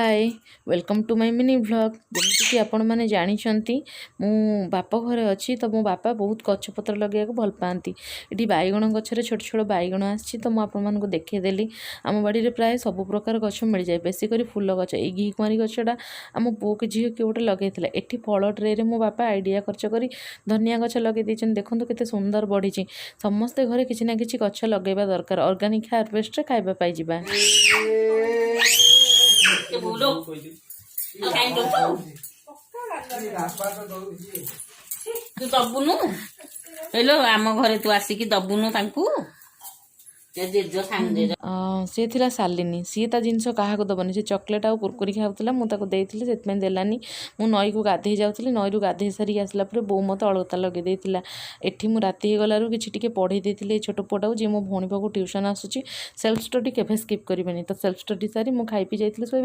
Hi welcome to my mini vlog. जमीक आपण मैंने जानते मु बाप घरे अच्छी तो मो बापा बहुत गछपत्र लगे भल पाती। ये बैगण गचर छोट छोट बैगण आसी तो मुझे देखीदेली। आम बाड़ी में प्राय सब प्रकार गछ मिल जाए, बेसिक फुल गछ। ये घिकुआरी गछटा आम बो के झील किए गोटे लगे ये फल ट्रे मो बापा आइडिया खर्च कर धनिया गछ लगे देखो केते सुंदर बढ़ी। समस्ते घरे किसी ना कि गछ लगेगा दरकार, ऑर्गेनिक हार्वेस्ट खाइबा पाई जिबा। तू दबुनु हेलो आम घरे तू आसिकी दबुनु तांकू सी थी सालिनी, सी ता जिनस क्या दबनी। सी चॉकलेट आउ कुरकुरी खाऊला, मुझे देती से देलानी। मु नई को गाधे जाऊँगी, नई गाधे सारी आसला बो मत अलता लगे देती। एठी मु राति गलू कि पढ़े देती छोट पुआटा जी मो भौणी पाक ट्यूशन आसूँ। सेल्फ स्टडी केवे स्किप करेनि, तो सेल्फ स्टडी सारी मुझे खाई पी जाइए।